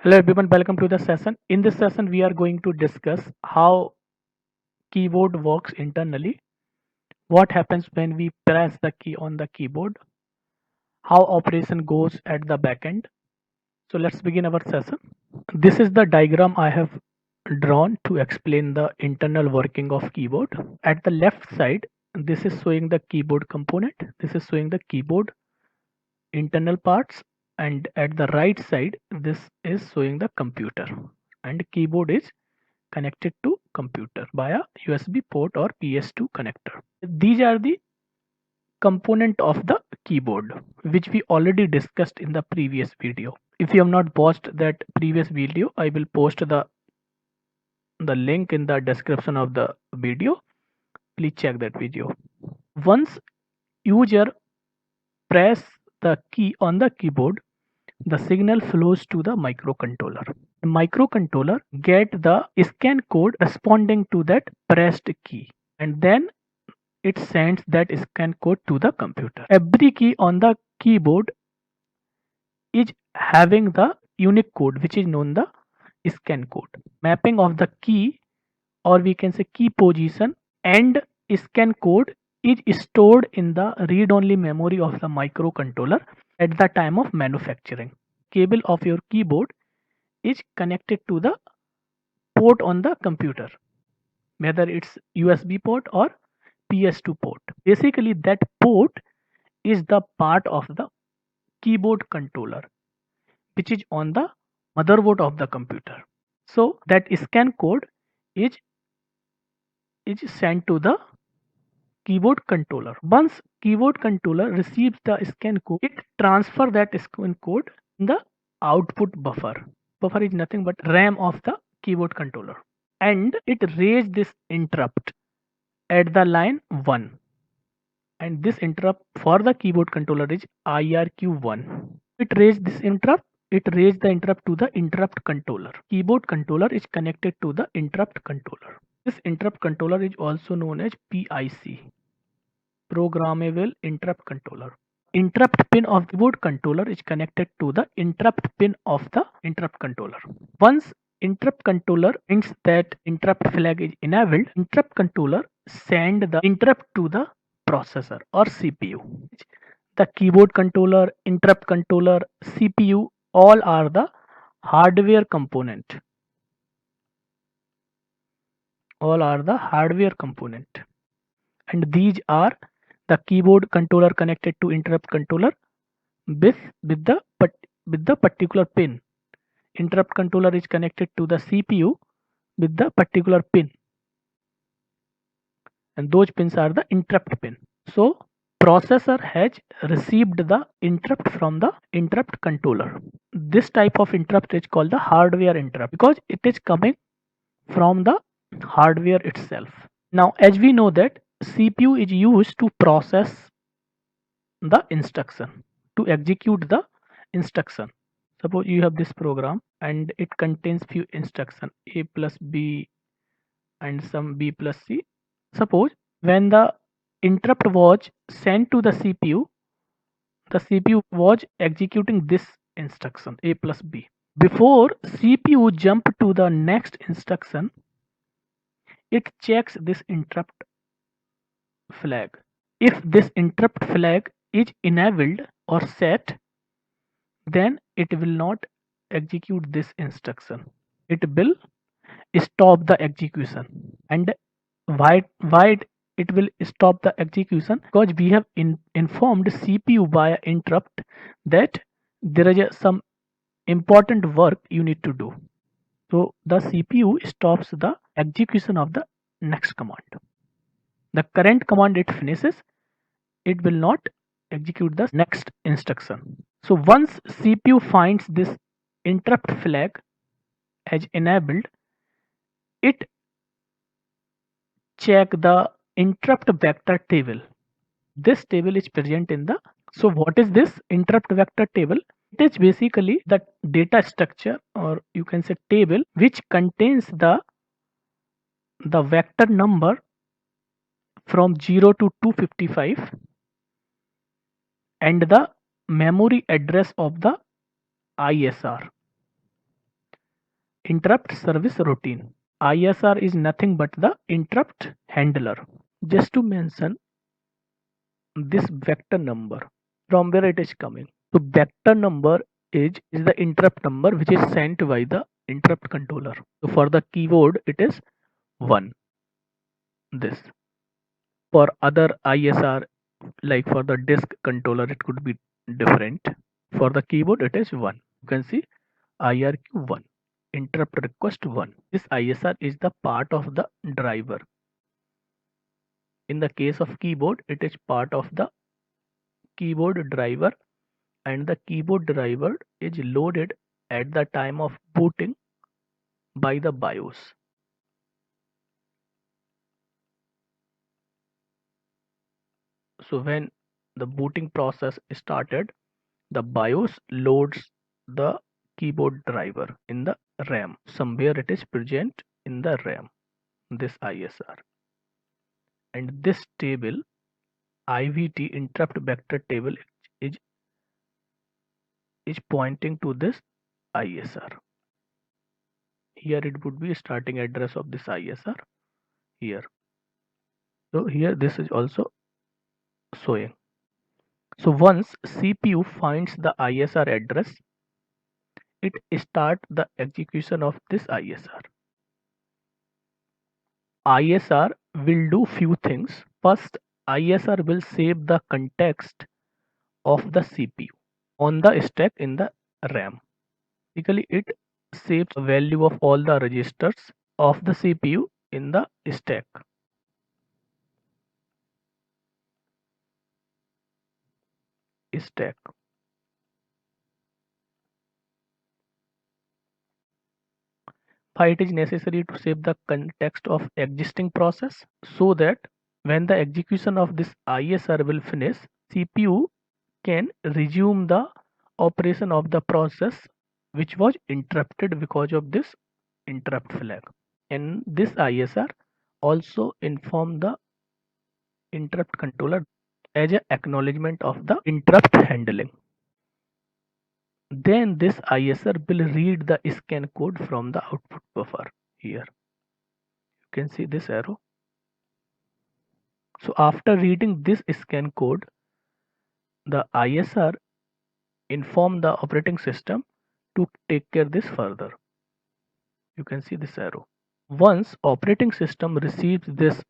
Hello everyone, welcome to the session. In this session, we are going to discuss how keyboard works internally, what happens when we press the key on the keyboard, how operation goes at the back end. So let's begin our session. This is the diagram I have drawn to explain the internal working of keyboard. At the left side, this is showing the keyboard component. This is showing the keyboard internal parts, and at the right side this is showing the computer, and keyboard is connected to computer via USB port or PS2 connector. These are the component of the keyboard which we already discussed in the previous video. If you have not watched that previous video, I will post the link in the description of the video. Please check that video. Once user press the key on the keyboard, the signal flows to the microcontroller. The microcontroller get the scan code responding to that pressed key, and then it sends that scan code to the computer. Every key on the keyboard is having the unique code which is known the scan code. Mapping of the key, or we can say key position and scan code, is stored in the read-only memory of the microcontroller at the time of manufacturing. Cable of your keyboard is connected to the port on the computer, whether it's USB port or PS2 port. Basically, that port is the part of the keyboard controller which is on the motherboard of the computer. So that scan code is sent to the keyboard controller. Once keyboard controller receives the scan code, it transfer that scan code in the output buffer. Buffer is nothing but RAM of the keyboard controller, and it raise this interrupt at the line 1, and this interrupt for the keyboard controller is IRQ1. It raise this interrupt, it raise the interrupt to the interrupt controller. Keyboard controller is connected to the interrupt controller. This interrupt controller is also known as PIC, programmable interrupt controller. Interrupt pin of the keyboard controller is connected to the interrupt pin of the interrupt controller. Once interrupt controller thinks that interrupt flag is enabled, interrupt controller send the interrupt to the processor or CPU. The keyboard controller, interrupt controller, CPU, all are the hardware component. All are the hardware component, and these are the keyboard controller connected to interrupt controller with the particular pin. Interrupt controller is connected to the CPU with the particular pin, and those pins are the interrupt pin. So processor has received the interrupt from the interrupt controller. This type of interrupt is called the hardware interrupt because it is coming from the hardware itself. Now, as we know that CPU is used to process the instruction, to execute the instruction. Suppose you have this program and it contains few instruction a plus b and some b plus c. Suppose when the interrupt was sent to the CPU was executing this instruction a plus b. Before CPU jump to the next instruction, it checks this interrupt flag. If this interrupt flag is enabled or set, then it will not execute this instruction. It will stop the execution. And why it will stop the execution? Because we have informed CPU via interrupt that there is some important work you need to do. So the CPU stops the execution of the next command. The current command it finishes, it will not execute the next instruction. So once CPU finds this interrupt flag as enabled, it check the interrupt vector table. This table is present in the. So what is this interrupt vector table? It is basically the data structure, or you can say table, which contains the vector number from 0 to 255 and the memory address of the ISR. Interrupt service routine. ISR is nothing but the interrupt handler. Just to mention this vector number, from where it is coming. So vector number is the interrupt number which is sent by the interrupt controller. So for the keyboard it is 1. This. For other ISR, like for the disk controller, it could be different. For the keyboard it is 1. You can see IRQ 1. Interrupt request 1. This ISR is the part of the driver. In the case of keyboard, it is part of the keyboard driver, and the keyboard driver is loaded at the time of booting by the BIOS. So when the booting process started, the BIOS loads the keyboard driver in the RAM. Somewhere it is present in the RAM, this ISR. And this table, IVT interrupt vector table, is, is pointing to this ISR. Here it would be starting address of this ISR here. So here this is also showing. So once CPU finds the ISR address, it starts the execution of this ISR. ISR will do few things. First, ISR will save the context of the CPU on the stack in the RAM. Basically, it saves the value of all the registers of the CPU in the stack. Why it is necessary to save the context of existing process, so that when the execution of this ISR will finish, CPU can resume the operation of the process which was interrupted because of this interrupt flag. And this ISR also inform the interrupt controller as an acknowledgement of the interrupt handling. Then this ISR will read the scan code from the output buffer. Here you can see this arrow. So after reading this scan code, the ISR inform the operating system to take care this further. You can see this arrow. Once operating system receives this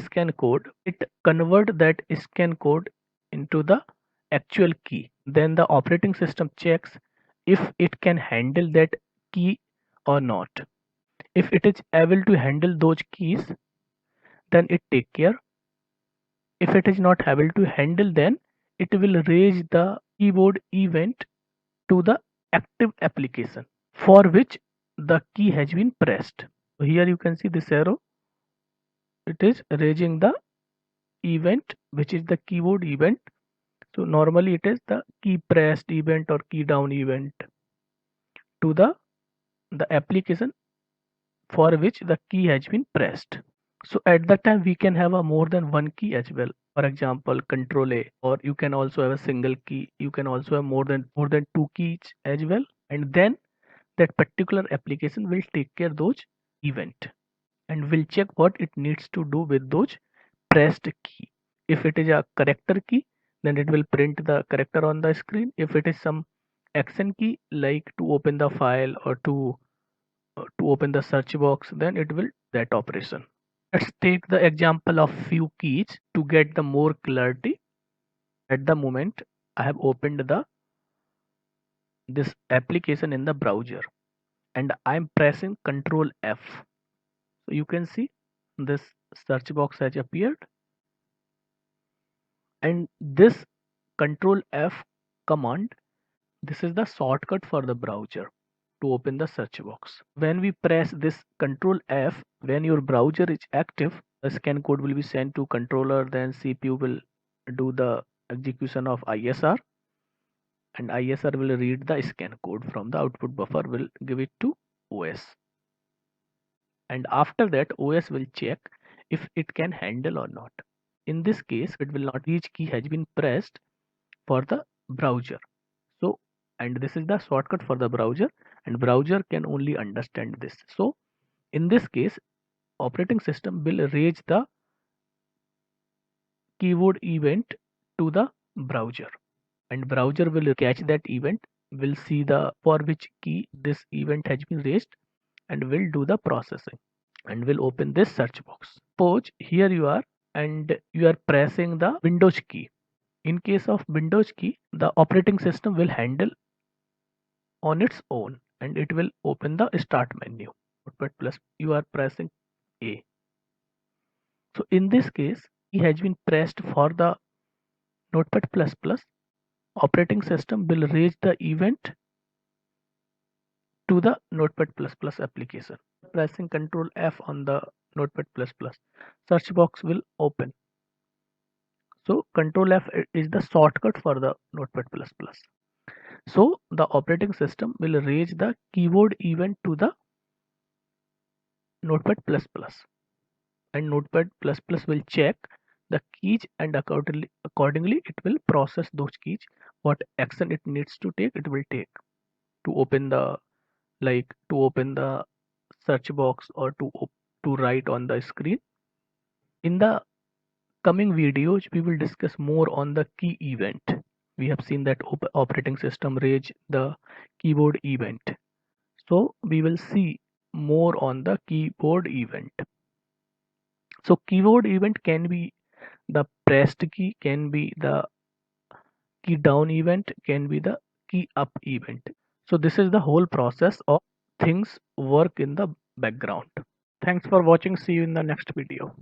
scan code, it convert that scan code into the actual key. Then the operating system checks if it can handle that key or not. If it is able to handle those keys, then it take care. If it is not able to handle, then it will raise the keyboard event to the active application for which the key has been pressed. So here you can see this arrow. It is raising the event which is the keyboard event. So normally it is the key pressed event or key down event to the application for which the key has been pressed. So at that time we can have a more than one key as well. For example, Control A, or you can also have a single key. You can also have more than two keys as well. And then that particular application will take care those event and will check what it needs to do with those pressed key. If it is a character key, then it will print the character on the screen. If it is some action key like to open the file or to open the search box, then it will that operation. Let's take the example of few keys to get the more clarity. At the moment I have opened the this application in the browser and I'm pressing Control F. So you can see this search box has appeared, and this Control F command, this is the shortcut for the browser to open the search box. When we press this Control F, when your browser is active, the scan code will be sent to controller, then CPU will do the execution of ISR, and ISR will read the scan code from the output buffer, will give it to OS. And after that, OS will check if it can handle or not. In this case, it will not, each key has been pressed for the browser. So, and this is the shortcut for the browser. and browser can only understand this. So in this case, operating system will raise the keyboard event to the browser, and browser will catch that event, will see the for which key this event has been raised, and will do the processing and will open this search box. Suppose here you are and you are pressing the Windows key. In case of Windows key, the operating system will handle on its own and it will open the start menu. Notepad plus you are pressing A. So in this case, key has been pressed for the Notepad plus plus. Operating system will raise the event to the Notepad plus plus application. Pressing Control F on the Notepad plus plus, search box will open. So Control F is the shortcut for the Notepad plus plus. So the operating system will raise the keyboard event to the Notepad plus plus, and Notepad plus plus will check the keys and accordingly it will process those keys. What action it needs to take, it will take to open the to open the search box or to write on the screen. In the coming videos, we will discuss more on the key event. We have seen that operating system raise the keyboard event. So we will see more on the keyboard event. So keyboard event can be the pressed key, can be the key down event, can be the key up event. So this is the whole process of things work in the background. Thanks for watching. See you in the next video.